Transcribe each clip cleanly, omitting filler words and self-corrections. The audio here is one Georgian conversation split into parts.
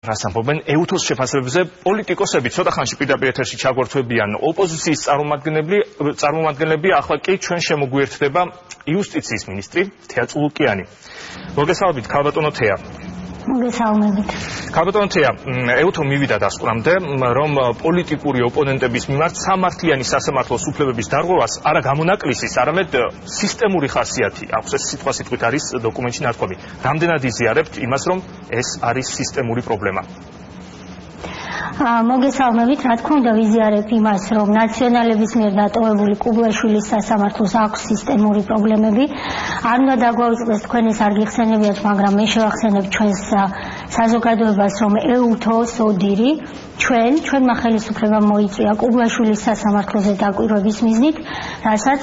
რას ამბობენ ეუთოს შეფასებებზე პოლიტიკოსები ცოტა ხანში პირდაპირ ეთერში ჩაგვერთვებიან ოპოზიციის წარმომადგენლები ახლა კი ჩვენ შემოგვიერთდება იუსტიციის მინისტრი თეა წულუკიანი. მოგესალმებით ქალბატონო თეა. მოგესალმებით. ქალბატონო თეა, ეუთო მივიდა დასკვნამდე, რომ პოლიტიკური ოპონენტების მიმართ სამართლიანი სასამართლოს უფლებების დარღვევას არა გამონაკლისის, არამედ სისტემური ხასიათი აქვს. ეს სიტყვასიტყვით არის დოკუმენტში ნათქვამი. რამდენად იზიარებთ იმას, რომ ეს არის სისტემური პრობლემა? მოგესალმებით, რა თქმა უნდა ვიზიარებ იმას, რომ ნაციონალების მიერ დატოვებული კუბლაშვილის სასამართლოს აქვს სისტემური პრობლემები. არ უნდა დაგვაუწყდეს თქვენ ეს არ გიხსენებიათ, მაგრამ მე შევახსენებ ჩვენს საზოგადოებას, რომ ეუთოს ოდირი ჩვენმა ხელისუფლებამ მოიწვია კუბლაშვილის სასამართლოზე დაკვირვების მიზნით, რასაც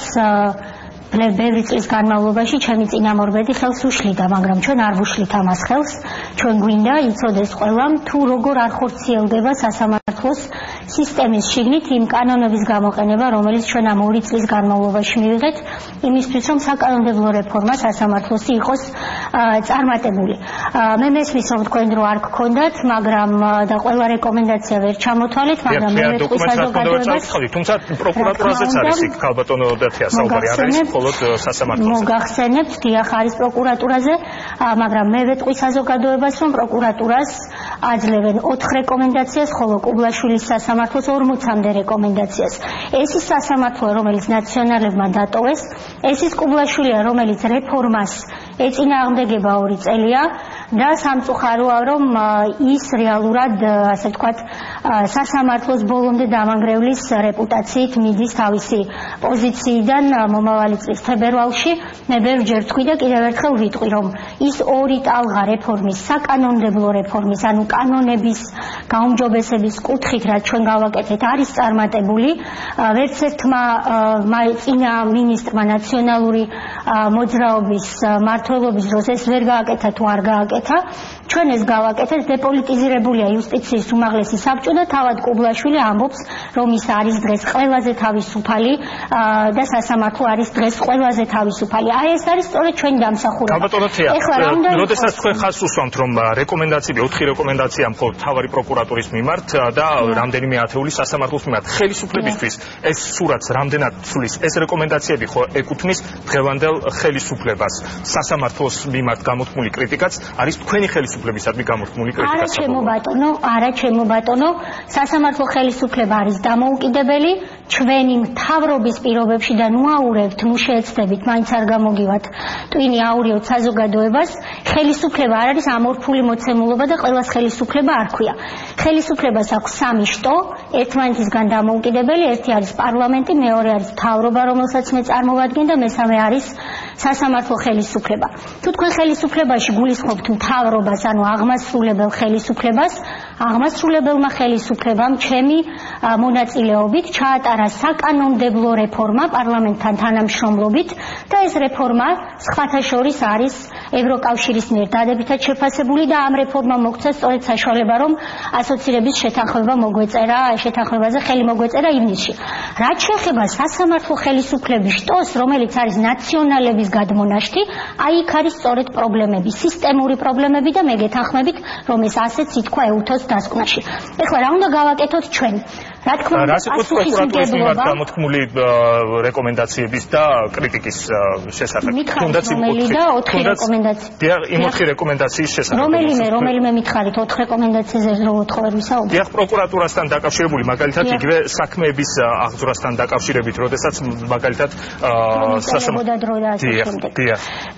ბევრი წლის განმავლობაში ჩემი წინამორბედი ხელს უშლიდა, მაგრამ ჩვენ არ ვუშლით ამას ხელს. ჩვენ გვინდა იცოდეს ყველამ თუ როგორ არ ხორციელდება სასამართლოს სისტემის შიგნით იმ კანონების გამოყენება, რომელიც ჩვენ ამ 2 წლის განმავლობაში მივიღეთ, იმისთვის რომ საკანონმდებლო რეფორმა სასამართლოსი იყოს წარმატებული. მე მესმის რომ თქვენ დრო არ გქონდათ, მაგრამ და ყველა რეკომენდაცია ვერ ჩამოთვალეთ, მაგრამ მე ვეთქვი საზოგადოებას, თუმცა პროკურატურაზეც არის იქ ქალბატონო და თეა საუბარი არ არის. მოგახსენებთ, დიახ არის პროკურატურაზე, მაგრამ მე ვეთყვი საზოგადოებას, რომ პროკურატურას აძლევენ 4 რეკომენდაციას, ხოლო კუბლაშვილის სასამართლოს 40-მდე რეკომენდაციას. ეს ის სასამართლოა, რომელიც ნაციონალებმა დატოვეს, ეს ის კუბლაშვილია, რომელიც რეფორმას ეწინააღმდეგება 2 წელია და სამწუხაროა, რომ ის რეალურად, ასე ვთქვათ, სასამართლოს ბოლომდე დამანგრევლის რეპუტაციით მიდის თავისი პოზიციიდან მომავალი წლის თებერვალში. მე ბევრჯერ ვთქვი და კიდევ ერთხელ ვიტყვი, რომ ის 2 ტალღა რეფორმის, საკანონმდებლო რეფორმის, ანუ კანონების გაუმჯობესების კუთხით, რაც ჩვენ გავაკეთეთ, არის წარმატებული. ვერც ერთმა წინა მინისტრმა ნაციონალური მოძრაობის მმართველობის დროს ეს ვერ გააკეთა თუ არ გააკეთა. ჩვენ ეს გავაკეთეთ, დეპოლიტიზირებულია იუსტიციის უმაღლესი საბჭო და თავად კუბლაშვილი ამბობს, რომ ის არის დღეს ყველაზე თავისუფალი და სასამართლო არის დღეს ყველაზე თავისუფალი. აი ეს არის სწორედ ჩვენი დამსახურება. ქალბატონო თეა, როდესაც თქვენ ხაზს უსვამთ, რომ რეკომენდაციები 4 რეკომენდაცია მხოლოდ თავარი პროკურატურის მიმართ და რამდენიმე ათეული სასამართლოს მიმართ, ხელისუფლებისთვის ეს სურათს რამდენად ცვლის? ეს რეკომენდაციები ხო ეკუთვნის დღევანდელ ხელისუფლებას? სასამართლოს მიმართ გამოთქმული კრიტიკაც არის თქვენი ხელისუფლებისადმი გამოთქმული კრიტიკაც. არა ჩემო ბატონო, სასამართლო ხელისუფლება არის დამოუკიდებელი, ჩვენი მთავრობის პირობებში და ნუ აურევთ, ნუ შეეცდებით, მაინც არ გამოგივათ ტვინი აურიოთ საზოგადოებას. ხელისუფლება არ არის ამორფული მოცემულობა და ყველას ხელისუფლება არ ქვია. ხელისუფლებას აქვს 3 შტო, ერთმანეთისგან დამოუკიდებელი, ერთი არის პარლამენტი, მეორე არის მთავრობა, რომელსაც მე წარმოვადგენ და მესამე არის სასამართლო ხელისუფლება. თუ თქვენ ხელისუფლებაში გულისხმობთ მთავრობას, ანუ აღმასრულებელ ხელისუფლებას, აღმასრულებელმა ხელისუფლებამ ჩემი მონაწილეობით ჩაატარა საკანონმდებლო რეფორმა პარლამენტთან თანამშრომლობით და ეს რეფორმა სხვათა შორის არის ევროკავშირის მიერ დადებითად შეფასებული და ამ რეფორმამ მოგვცა სწორედ საშუალება, რომ ასოცირების შეთანხმებაზე ხელი მოგვეწერა ივნისში. რაც შეეხება სასამართლო ხელისუფლების შტოს, რომელიც არის ნაციონალების გადმონაშთი, აი იქ არის სწორედ პრობლემები, სისტემური პრობლემები და მე გეთანხმებით, რომ ეს ასეც ითქვა ეუთოს დასკვნაში. ეხლა რა უნდა გავაკეთოთ ჩვენ? რა თქმა უნდა, პროკურატურის მიმართ გამოთქმული რეკომენდაციების და კრიტიკის შესახებ. თუნდაც იმ 4 რეკომენდაცია. იმ 4 რეკომენდაციის შესახებ. რომელიმე მითხარით 4 რეკომენდაციაზე რო ვთხოვერ ვისაუბროთ. დიახ, პროკურატურასთან დაკავშირებული, მაგალითად იგივე საქმეების აღძვრასთან დაკავშირებით, როდესაც მაგალითად სასამართლო დრო და ასე შემდეგ.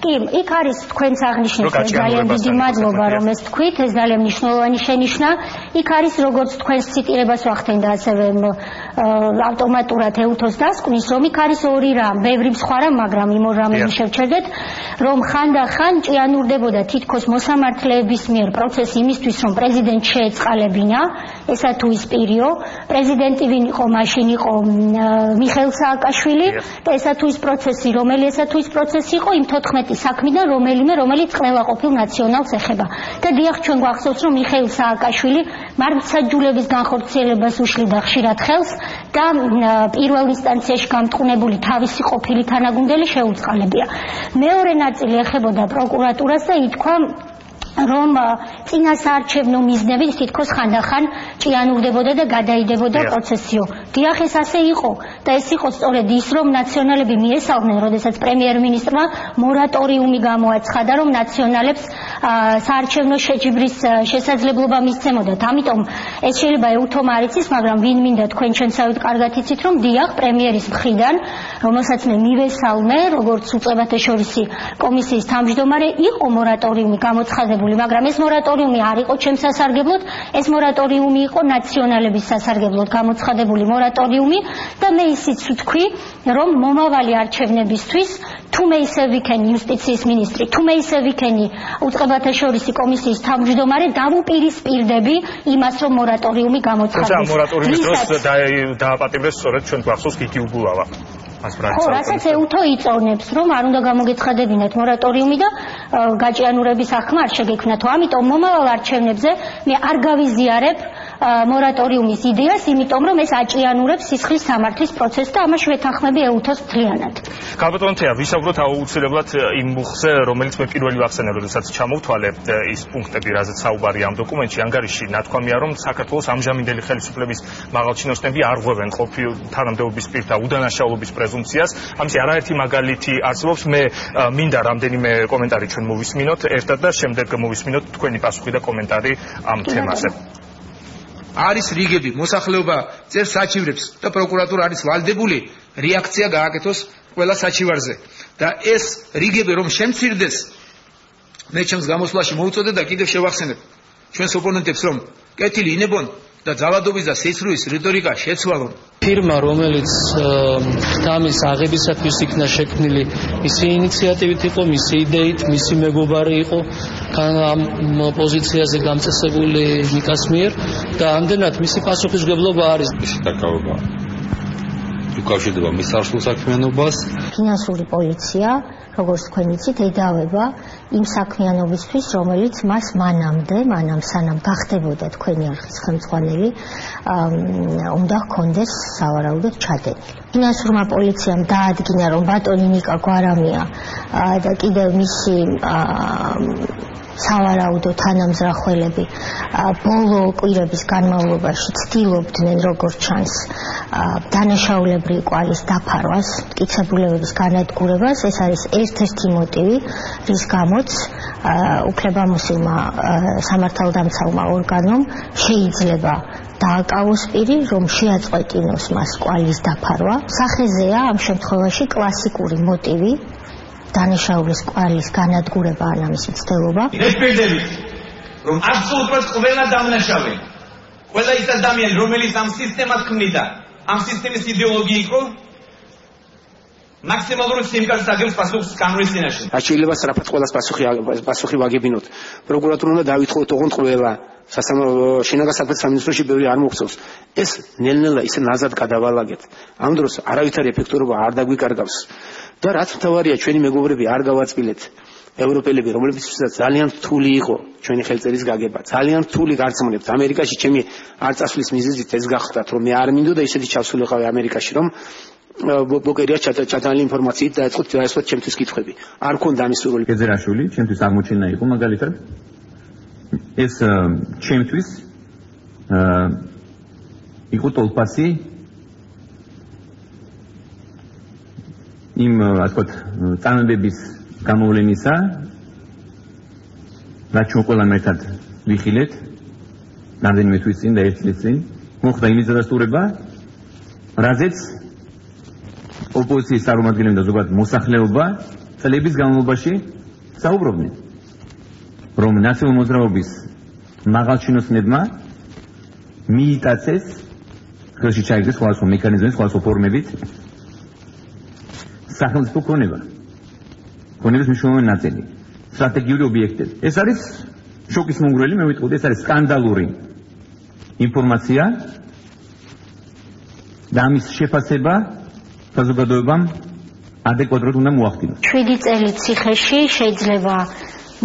კი, იქ არის თქვენც აღნიშნეთ, ძალიან დიდი მადლობა, რომ ეს თქვით, ეს ძალიან მნიშვნელოვანი შენიშვნა. იქ არის როგორც თქვენს ციტირებას ვახდენ და ასევე ავტომატურად ეუთოს დასკვნის, რომ იქ არის 2 რამ, ბევრი სხვა რამ, მაგრამ იმ 2 რამზე შევჩერდეთ, რომ ხანდახან ჭიანურდებოდა თითქოს მოსამართლეების მიერ პროცესი იმისთვის, რომ პრეზიდენტ შეეწყალებინა, ესა თუ ის პირიო, პრეზიდენტი ვინ იყო, მაშინ იყო მიხეილ სააკაშვილი და ესა თუ ის პროცესი, იყო იმ 14 საქმიდან რომელიც ყველა ყოფილ ნაციონალს ეხება. და დიახ, ჩვენ გვახსოვს, რომ მიხეილ სააკაშვილი მართლმსაჯულების განხორციელებას უშლიდა ხშირად ხელს და პირველ ინსტანციაში გამტყუნებული თავისი ყოფილი თანაგუნდელი შეუწყალებია. მეორე ნაწილი ეხებოდა პროკურატურას და ითქვა რომ წინასაარჩევნო მიზნები თითქოს ხანდახან ჭიანურდებოდა და გადაიდებოდა პროცესიო. დიახ, ეს ასე იყო და ეს იყო სწორედ ის, რომ ნაციონალები მიესალმნენ, როდესაც პრემიერ-მინისტრმა მორატორიუმი გამოაცხადა, რომ ნაციონალებს საარჩევნო შეჯიბრის შესაძლებლობა მისცემოდათ. ამიტომ ეს შეიძლება ეუთომ არ იცის, მაგრამ ვინ მინდა თქვენ ჩვენსავით კარგად იცით, რომ დიახ, პრემიერის მხრიდან, რომელსაც მე მივესალმე, როგორც უწყებათაშორისი კომისიის თავმჯდომარე, იყო მორატორიუმი გამოცხადებული, მაგრამ ეს მორატორიუმი არ იყო ჩემს სასარგებლოდ, ეს მორატორიუმი იყო ნაციონალების სასარგებლოდ გამოცხადებული მორატორიუმი და მე ისიც ვთქვი, რომ მომავალი არჩევნებისთვის თუ მე ისე ვიქენი იუსტიციის მინისტრი, თუ მე ისე ვიქენი უწყებათაშორისი კომისიის თავმჯდომარე, დავუპირისპირდები იმას, რომ მორატორიუმი გამოცხადდეს. თუმცა მორატორიუმის დროს დააპატიმრეს სწორედ ჩვენ გვახსოვს გიგი უგულავა. ხო, რასაც ეუთო იწონებს, რომ არ უნდა გამოგეცხადებინათ მორატორიუმი და გაჭიანურების ახმა არ შეგექმნათ. ამიტომ მომავალ არჩევნებზე მე არ გავიზიარებ მორატორიუმის იდეას, იმიტომ რომ ეს აჭიანურებს სისხლის სამართლის პროცესს და ამაში ვეთანხმები ეუთოს მთლიანად. გაბატონთეა, ვისაუბროთ აუცილებლად იმ მუხზე, რომელიც მე პირველი ვახსენე, როდესაც ჩამოვთვალე ის პუნქტები, რაზეც საუბარია ამ დოკუმენტში, ანგარიში ნათქვამია, რომ საქართველოს ამჟამინდელი ხელისუფლების მაღალჩინოსნები არ ღვევენ ყოფილ თანამდებობის პირთა უდანაშაულობის პრეზუმპციას. ამის არაერთი მაგალითი არსებობს. მე მინდა რამდენიმე კომენტარი ჩვენ მოვისმინოთ ერთად და შემდეგ მოვისმინოთ თქვენი პასუხი და კომენტარი ამ თემაზე. არის რიგები, მოსახლეობა წერს საჩივრებს და პროკურატურა არის ვალდებული რეაქცია გააკეთოს ყველა საჩივარზე. და ეს რიგები რომ შემცირდეს, მე ჩემს გამოსვლაში მოვუწოდე და კიდევ შევახსენებ ჩვენს ოპონენტებს, რომ კეთილი ინებონ და ძალადობის და სისხლის რიტორიკა შეცვალონ. ფირმა, რომელიც ხთამის აღებისათვის იქნა შექმნილი, მისი ინიციატივით იყო, მისი იდეით, მისი მეგობარი იყო ამ პოზიციაზე გამწესებული ნიკას მიერ და ამდენად მისი პასუხისმგებლობა არის. მისი დაკავება უკავშირდება მის საშუალო საქმიანობას. ფინანსური პოლიცია, როგორც თქვენ იცით, ედავება იმ საქმიანობისთვის, რომელიც მას მანამ სანამ გახდებოდა თქვენი არხის ხელმძღვანელი, უნდა ჰქონდეს სავარაუდოდ ჩადენილი. ფინანსურმა პოლიციამ დაადგინა, რომ ბატონი ნიკა გვარამია და კიდევ მისი სავარაუდო თანამზრახველები ბოლო კვირების განმავლობაში ცდილობდნენ, როგორც ჩანს, დანაშაულებრივი კვალის დაფარვას, მტკიცებულებების განადგურებას. ეს არის ერთ-ერთი მოტივი, რის გამოც უფლებამოსილმა სამართალდამცავმა ორგანომ შეიძლება დააკავოს პირი, რომ შეაწყვეტინოს მას კვალის დაფარვა. სახეზეა ამ შემთხვევაში კლასიკური მოტივი, დანაშაულის კვალის განადგურება ან ამის მცდელობა. ეს პირდებით, რომ აბსოლუტურად ყველა დამნაშავე, ყველა ის ადამიანი, რომელიც ამ სისტემას ქმნიდა, ამ სისტემის იდეოლოგია იყო, მაქსიმალურად სიმკარს აგებს პასუხს კანონის წინაშე. არ შეიძლება სწრაფად ყველას პასუხი ვაგებინოთ. პროკურატურა უნდა დავითხოვოთ ოღონდ ყველა შინაგან საქმეთა სამინისტროში ბევრი არ მოხსოვს. ეს ნელ-ნელა ისე ნაზად გადავალაგეთ. ამ დროს არავითარი ეფექტურობა არ დაგვიკარგავს. და რაც მთავარია, ჩვენი მეგობრები არ გავაწილეთ. ევროპელები, რომლებიც ძალიან რთული იყო ჩვენი ხელწერის გაგება, ძალიან რთული გარწმუნებთ. ამერიკაში ჩემი არ წასვლის მიზეზით ეს გახდათ, რომ მე არ მინდოდა ისეთი ჩავსულიყავი ამერიკაში, რომ ბოკერია ჩატანილი ინფორმაციით დაეწყოთ ჩემთვის კითხვები. არ მქონდა ამის სურვილი. გეზერაშვილი, ჩემთვის აღმოჩენა იყო მაგალითად. ეს ჩემთვის იყო ტოლფასი იმ ასე ვთქვათ წამებების გამოვლენისა, რაც ჩვენ ყველამ ერთად ვიხილეთ რამდენიმე თვის წინ და ერთ წლის წინ, მოხდა იმის დადასტურება, რაზეც ოპოზიციის წარმომადგენლები და ზოგადად მოსახლეობა წლების განმავლობაში საუბრობდნენ, რომ ნაციონალური მოძრაობის მაღალჩინოსნებმა მიიტაცეს ხელში ჩაიგდეს სხვადასხვა მექანიზმებით, სხვადასხვა ფორმებით სახელმწიფო ქონებას მნიშვნელოვანი ნაწილი, სტრატეგიული ობიექტები. ეს არის შოკის მომგვრელი, მე ვიტყოდი, ეს არის სკანდალური ინფორმაცია და ამის შეფასება საზოგადოებამ ადეკვატურად უნდა მოახდინოს. 7 წელი ციხეში შეიძლება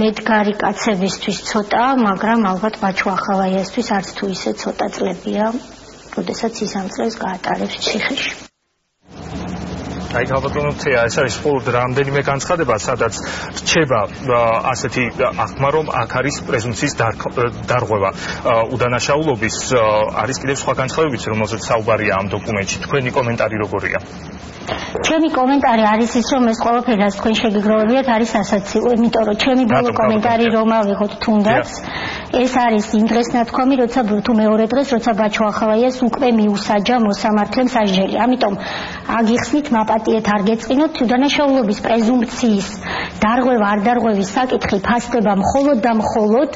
მედგარი კაცებისთვის ცოტა, მაგრამ ალბათ ბაჩუ ახალაიასთვის არც თუ ისე ცოტა წლებია, როდესაც ის ამ წელს გაატარებს ციხეში. აი ქალბატონო თეა, ეს არის მხოლოდ რამდენიმე განცხადება, სადაც რჩება ასეთი აღქმა, რომ აქ არის პრეზუმპციის დარღვევა. უდანაშაულობის არის კიდევ სხვა განცხადებებიც, რომელზეც საუბარია ამ დოკუმენტში. თქვენი კომენტარი როგორია? ჩემი კომენტარი არის ის, რომ ეს ყველაფერი რაც თქვენ შეგიგროვებიათ არის ასაცილო, იმიტომ რომ ჩემი ბოლო კომენტარი რომ ავიღოთ თუნდაც ეს არის იმ დღეს ნათქვამი, როცა თუ მეორე დღეს, როცა ბაჩო ახალაიას უკვე მიუსაჯა მოსამართლემ სასჯელი. ამიტომ აგიხსნით, მაპატიეთ, არ გეწყინოთ, უდანაშაულობის პრეზუმპციის დარღვევა არ დარღვევის საკითხი ფასდება მხოლოდ და მხოლოდ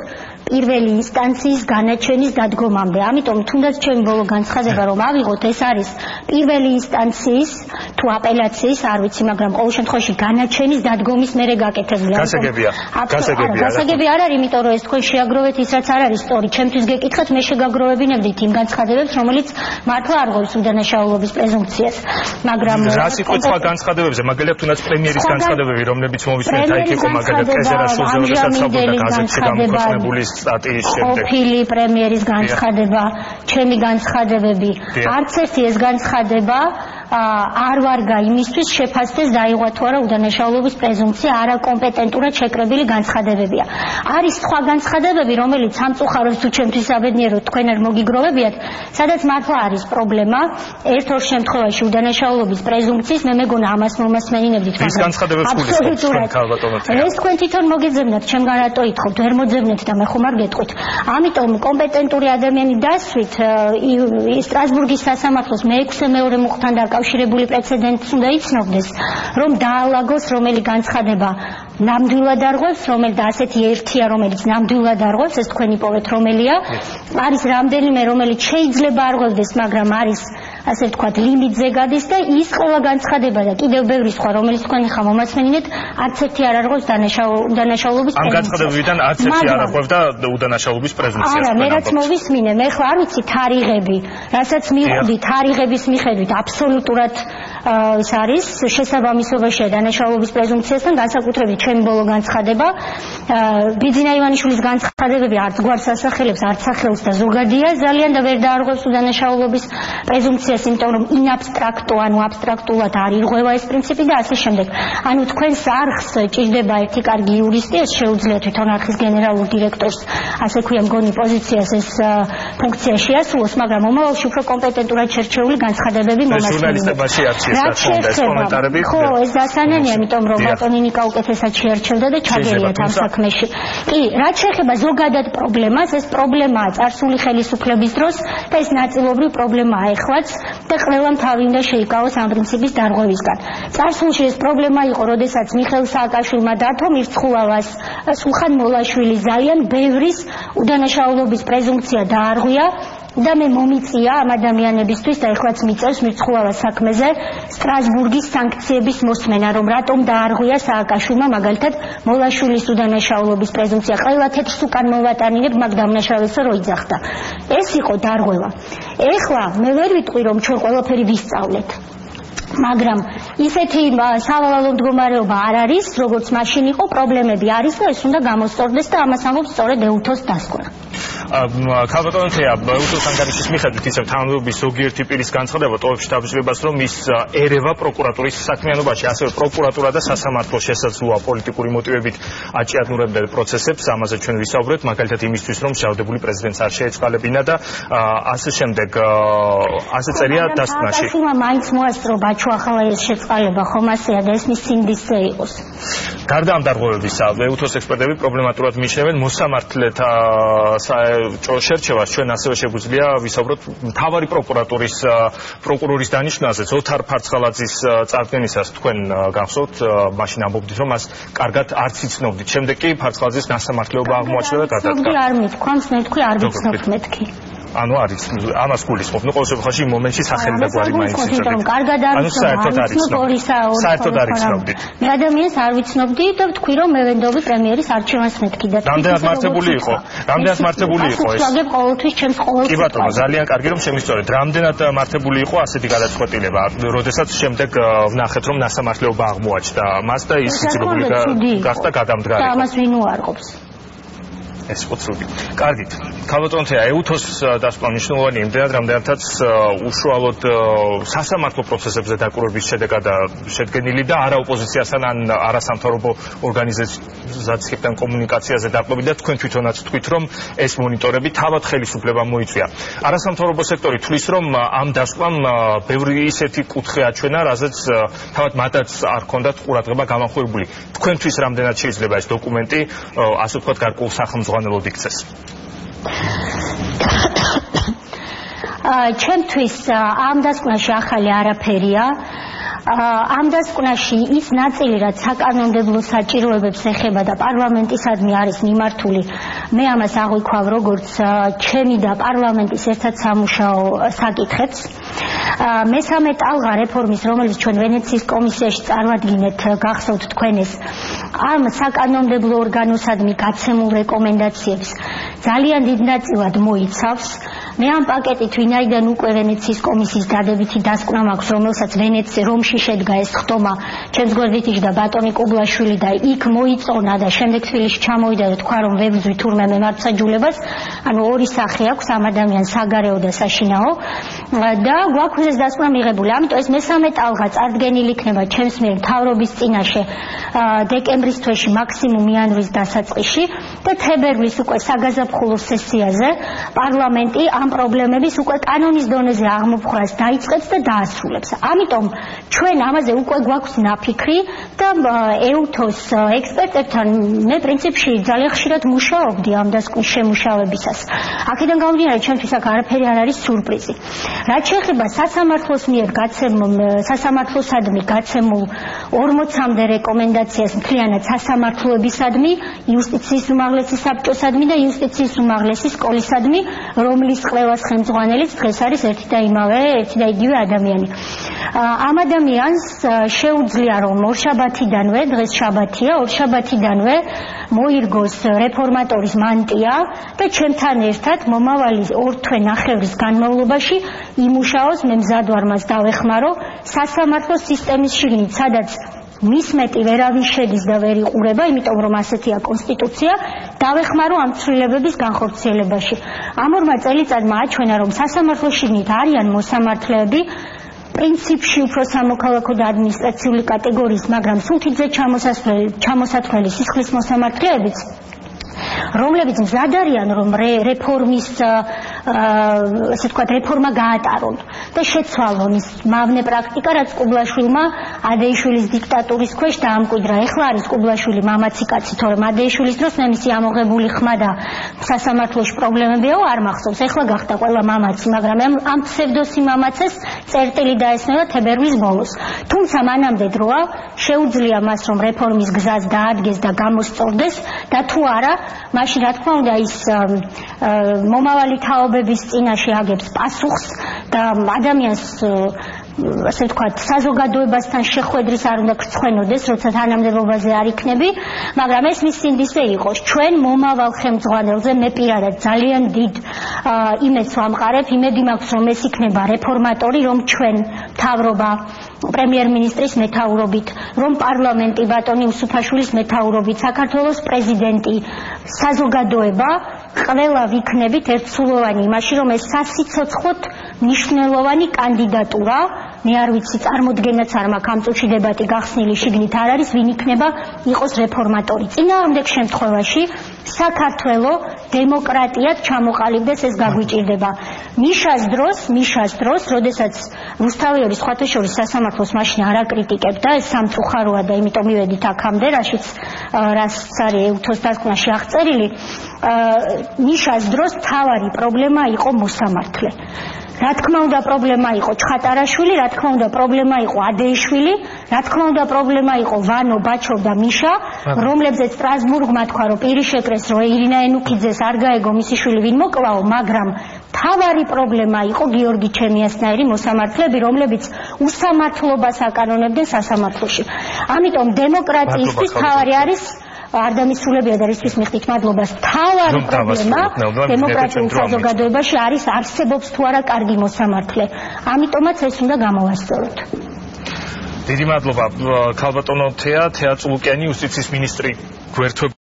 პირველი ინსტანციის განაჩენის დადგომამდე. ამიტომ თუნდაც ჩემი ბოლო განცხადება რომ ავიღოთ, ეს არის პირველი ინსტანციის თუ აპელაციის, არ ვიცი, მაგრამ ყოველ შემთხვევაში განაჩენის დადგომის მერე გაკეთებული. გასაგები არ არის, იმიტომ რომ ეს თქვენ შეაგროვეთ ის რაც არ არის სწორი. ჩემთვის გეკითხათ, მე შეგაგროვებინებდით იმ განცხადებებს, რომელიც მართლა არღვევს უდანაშაულობის პრეზუმპციას. მაგრამ რა სიტყვით სხვა განცხადებებზე, მაგალითად თუნდაც პრემიერის განცხადებები, რომლებიც მოვისმენთ, აი იყო მაგალითად კეზერაშვილზე, როდესაც საუბრობდა გაზეთში გამოქვეყნებული სტატიის შემდეგ. ყოფილი პრემიერის განცხადება, ჩემი განცხადებები, არც ერთი ეს განცხადება არ ვარგა იმისთვის შეფასდეს დაიღვა თუ არა უდანაშაულობის პრეზუმპცია, არაკომპეტენტურად შეკრებილი განცხადებებია. არის სხვა განცხადებები, რომელიც სამწუხაროდ თუ ჩემთვის აბედნიეროდ თქვენ არ მოგიგროვებიათ, სადაც მართლა არის პრობლემა ერთ-ორ შემთხვევაში უდანაშაულობის პრეზუმპციის, მე მეგონა ამას მომასმენინებდით, მაგრამ ის განცხადებებს გულისხმობთ თქვენ ქალბატონო. ეს თქვენ თვითონ მოგეძებნათ, ჩემგან რატო ითხოვთ, ვერ მოძებნეთ და მე ხომ არ გეტყვით. ამიტომ კომპეტენტური ადამიანი დასვით სტრასბურგის სასამართლოს მე-6 მეორე მუხთან დაკავშირებული პრეცედენტს უნდა იცნობდეს, რომ დაალაგოს რომელი განცხადება ნამდვილად არღვევს, და ასეთი ერთია, რომელიც ნამდვილად არღვევს, ეს თქვენი პოვეთ რომელია, არის რამდენიმე, რომელიც შეიძლება არღვევდეს, მაგრამ არის ასე ვთქვათ, ლიმიტზე გადის და ის ყველა განცხადება და კიდევ ბევრი სხვა, რომელიც თქვენ ხა მომასმენინეთ, არც ერთი არ არღვევს უდანაშაულობის პრეზუმპციას. ამ განცხადებებიდან არც ერთი არ არღვევდა უდანაშაულობის პრეზუმპციას. არა, მე რაც მოვისმინე, მე ხო არ ვიცი თარიღები, რასაც მივხვდი თარიღების მიხედვით, აბსოლუტურად ეს არის შესაბამისობაში დანაშაულობის პრეზუმპციასთან, განსაკუთრებით ჩემი ბოლო განცხადება, ბიძინა ივანიშვილის განცხადებები არც გვარს ასახელებს, არც სახელს და ზოგადია ძალიან და ვერ დაარღვევს უდანაშაულობის პრეზუმპციას, იმიტომ რომ ინაბსტრაქტო, ანუ აბსტრაქტულად არ ირღვევა ეს პრინციპი და ასე შემდეგ. ანუ თქვენს არხს ჭირდება ერთი კარგი იურისტი, ეს შეუძლია თვითონ არხის გენერალურ დირექტორს, ასე ქვია მგონი პოზიციას ეს ფუნქცია შეასრულოს, მაგრამ მომავალში უფრო კომპეტენტურად შერჩეული განცხადებები მომასმენინებაში რაც შეეხება, ხო, ეს დასანენია, იმიტომ რომ ბატონი ნიკა უკეთესად შეარჩევდა და ჩაგერიათ ამ საქმეში. კი, რაც შეეხება ზოგადად პრობლემას, ეს პრობლემაა წარსული ხელისუფლების დროს და ეს ნაწილობრივ პრობლემაა ეხლაც და ყველამ თავი უნდა შეიკავოს ამ პრინციპის დარღვევისგან. წარსულში ეს პრობლემა იყო, როდესაც მიხეილ სააკაშვილმა დათო მირცხულავას, სულხან მოლაშვილის ძალიან ბევრის უდანაშაულობის პრეზუმპცია დაარღვია და მე მომიწია ამ ადამიანებისთვის და ეხლაც მიწევს მირცხულავას საქმეზე სტრასბურგის სანქციების მოსმენა, რომ რატომ დაარღვია სააკაშვილმა მაგალითად მოლაშვილის უდანაშაულობის პრეზუმპცია. ყველა თეთრს უკან მოვატანინებ, მაგ დამნაშავესო რო იძახდა. ეს იყო დარღვევა. ეხლა მე ვერ ვიტყვი, რომ ჩვენ ყველაფერი ვისწავლეთ. მაგრამ ისეთი სავალალო მდგომარეობა არ არის, როგორც მაშინ იყო, პრობლემები არის და ეს უნდა გამოსწორდეს და ამას ამბობს სწორედ ეუთოს დასკვნა. ქალბატონო თეა, ეუთოს ანგარიშის მიხედვით ისევ თანამდებობის ზოგიერთი პირის განცხადება ტოვებს დაბრძოლებას, რომ ის ერევა პროკურატურის საქმიანობაში, ასევე პროკურატურა და სასამართლო შესაძლოა პოლიტიკური მოტივებით აჭიადნურებდა პროცესებს, ამაზე ჩვენ ვისაუბრეთ, მაგალითად იმისთვის, რომ შევდებული პრეზიდენტს არ შეეწყალებინა და ასე შემდეგ, ასე წერია დასკვნაში. მაინც მოასწრო ბაჩო ახალაიას შეწყალება, ხომ ასეა და ეს მის სინდისზე იყოს. გარდა ამ დარღვევებისა, ეუთოს ექსპერტები პრობლემატურად მიიჩნევენ მოსამართლეთა შერჩევას. ჩვენ ასევე შეგვიძლია ვისაუბროთ მთავარი პროკურატურის პროკურორის დანიშვნაზე, ოთარ ფარცხალაძის წარდგენისას. თქვენ გახსოვთ, მაშინ ამბობდით, რომ მას კარგად არც იცნობდით. შემდეგ კი ფარცხალაძის ნასამართლეობა აღმოაჩნდა და გადადგა. არ მithქვამს, მე თქვი არ ვიცნობთ მეთქი. ანუ არის ამას გულისხმობ. ნუ ყოველ შემთხვევაში მომენტში სახელი და გვარი მაინც იცნობდით. ანუ კარგად არ ვიცნობ, საერთოდ არ იცნობდით. მე ადამიანს არ ვიცნობდი და ვთქვი, რომ მე ვენდობი პრემიერის არჩევანს მეთქი და რამდენად მართებული იყო? რამდენად მართებული იყო ეს? ვაგებ ყოველთვის ჩემს ყოველ კი ბატონო, ძალიან კარგი რომ შემისწორეთ. რამდენად მართებული იყო ასეთი გადაწყვეტილება, როდესაც შემდეგ ვნახეთ, რომ ნასამართლეობა აღმოაჩნდა მას და ის ცდილობილი გახდა გადამდგარი. და ამას ვინ უარყოფს? ეს პოცრუდი. კარგით. ქალბატონთეა ეუთოს დასკვნა მნიშვნელოვანი იმდენად, რამდენადაც უშუალოდ სასამართლო პროცესებზე დაკვირვების შედეგადაა შედგენილი და არა ოპოზიციასთან ან არასამთავრობო ორგანიზაციებთან კომუნიკაციაზე დაყრდნობით და თქვენ თვითონაც თქვით, რომ ეს მონიტორები თავად ხელისუფლებამ მოიწვია. არასამთავრობო სექტორი თვლის, რომ ამ დასკვნამ ბევრი ისეთი კუთხე აჩვენა, რაზეც თავად მათაც არ ჰქონდათ ყურადღება გამახვილებული. თქვენთვის რამდენად შეიძლება ეს დოკუმენტი, ასე ვთქვათ, გარკვეულ სახელმძღვანელოდ იქცეს? ჩემთვის ამ დასკვნაში ახალი არაფერია. ამ დასკვნაში ის ნაწილი, რაც საკანონმდებლო საჭიროებებს ეხება და პარლამენტისადმი არის მიმართული, მე ამას აღვიქვავ როგორც ჩემი და პარლამენტის ერთად სამუშაო საკითხებს. მესამე ტალღა რეფორმის, რომელიც ჩვენ ვენეციის კომისიაში წარვადგინეთ, გახსოვთ თქვენ ეს, ამ საკანონმდებლო ორგანოსადმი გაცემულ რეკომენდაციებს ძალიან დიდ ნაწილად მოიცავს. მე ამ პაკეტით, ვინაიდან უკვე ვენეციის კომისიის დადებითი დასკვნა მაქვს, რომელსაც რომში შედგა ეს ხტომა, ჩემს გვერდით იჯდა ბატონი კუბლაშვილი და იქ მოიწონა და შემდეგ თბილისში ჩამოვიდა და თქვა, რომ ვებრძვი თურმე მემარცხაჯულებას. ანუ ორი სახე აქვს ამ ადამიანს, საგარეო და საშინაო. და გვაქვს ეს დასკვნა მიღებული. ამიტომ ეს მესამე ტალღა წარდგენილი იქნება ჩემს მიერ მთავრობის წინაშე დეკემბრის თვეში, მაქსიმუმ იანვრის დასაწყისში და თებერვლის უკვე საგაზაფხულო სესიაზე პარლამენტი ამ პრობლემების უკვე კანონის დონეზე აღმოფხვრას დაიწყებს და დაასრულებს. ამიტომ ჩვენ ამაზე უკვე გვაქვს ნაფიქრი და ეუთოს ექსპერტებთან მე პრინციპში ძალიან ხშირად მუშაობდი ამ დასკვნის შემუშავებისას. აქედან გამომდინარე, ჩვენთვის აქ არაფერი არ არის სურპრიზი. რაც შეეხება სასამართლოს მიერ სასამართლოსადმი გაცემულ 40-მდე რეკომენდაციას მთლიანად სასამართლოებისადმი, იუსტიციის უმაღლესი საბჭოსადმი და იუსტიციის უმაღლესი სკოლისადმი, რომლის ყველას ხელმძღვანელიც დღეს არის ერთი და იგივე ადამიანი. ამ ადამიანს შეუძლია, რომ ორშაბათიდანვე, დღეს შაბათია, ორშაბათიდანვე მოირგოს რეფორმატორის მანტია და ჩემთან ერთად მომავალი 2 თვე ნახევრის განმავლობაში იმუშაოს, მე მზად ვარ მას დავეხმარო სასამართლო სისტემის შიგნით, სადაც მის მეტი ვერავინ შედის და ვერ იყურება, იმიტომ რომ ასეთია კონსტიტუცია, დავეხმარო ამ ცვლილებების განხორციელებაში. ამ 2 წელიწადმა აჩვენა, რომ სასამართლოს შიგნით არიან მოსამართლეები, პრინციპში უფრო სამოქალაქო და ადმინისტრაციული კატეგორიის, მაგრამ სულთიძე ჩამოსათვლელი სისხლის მოსამართლეებიც, რომლებიც მზად არიან, რომ რეფორმის ასე ვთქვათ, რეფორმა გაატარონ და შეცვალონ ის მავნე პრაქტიკა, რაც კუბლაშვილმა ადეიშვილის დიქტატურის ქვეშ დაამკვიდრა. ეხლა არის კუბლაშვილი მამაცი კაცი, თორემ ადეიშვილის დროს მე მისი ამოღებული ხმა და სასამართლოში პრობლემებია, არ მახსოვს. ეხლა გახდა ყველა მამაცი, მაგრამ ამ ფსევდოსი მამაცეს წერტილი დაესწრა თებერვლის ბოლოს. თუმცა მანამდე დროა, შეუძლია მას, რომ რეფორმის გზას დაადგეს და გამოსწორდეს და თუ არა, მაშინ რა თქმა უნდა ის მომავალი თაობების წინაშე აგებს პასუხს და ადამიანს ასე ვთქვათ, საზოგადოებასთან შეხვედრის არ უნდა გრცხვენოდეს, როცა თანამდებობაზე არ იქნები, მაგრამ ეს მის სინდისზე იყოს. ჩვენ მომავალ ხელმძღვანელზე მე პირადად ძალიან დიდ იმედს ვამყარებ, იმედი მაქვს, რომ ეს იქნება რეფორმატორი, რომ ჩვენ მთავრობა პრემიერ-მინისტრის მეთაურობით, რომ პარლამენტი ბატონი უსუფაშვილის მეთაურობით, საქართველოს პრეზიდენტი, საზოგადოება ყველა ვიქნებით ერთსულოვანი იმაში, რომ ეს სასიცოცხლოდ მნიშვნელოვანი კანდიდატურა, მე არ ვიცი, წარმოდგენაც არ მაქვს ამ წუთში დებატი გახსნილი შიგნით არ არის, ვინ იქნება იყოს რეფორმატორი. წინააღმდეგ შემთხვევაში საქართველო დემოკრატიად ჩამოყალიბდეს, ეს გაგვიჭირდება. მიშას დროს, როდესაც რუსთავიორის სხვათა შორის სასამართლოს მაშინ არ აკრიტიკებდა, ეს სამწუხაროა და იმიტომ მივედით აქამდე, რასაც არის ეუთოს დასკვნაში აღწერილი, მიშას დროს თავარი პრობლემა იყო მოსამართლე. რა თქმა უნდა პრობლემა იყო ჩხატარაშვილი, რა თქმა უნდა პრობლემა იყო ადეიშვილი, რა თქმა უნდა პრობლემა იყო ვანო, ბაჩოვ და მიშა, რომლებზეც სტრასბურგმა თქვა, რომ პირი შეკრეს, რომ ირინა ენუქიძეს არ გაეგო მისი შვილი ვინ მოკლაო, მაგრამ თავარი პრობლემა იყო გიორგი ჩემიასნაირი მოსამართლეები, რომლებიც უსამართლობას აკანონებდნენ სასამართლოში. ამიტომ დემოკრატიისთვის თავარი არის არ დამისულებია და რისთვის მიხდით მადლობას. თავარი პრობლემა დემოკრატიულ საზოგადოებაში არის არსებობს თუ არა კარგი მოსამართლე. ამიტომაც ეს უნდა გამოვასწოროთ. დიდი მადლობა ქალბატონო თეა წულუკიანი იუსტიციის მინისტრი გვერდ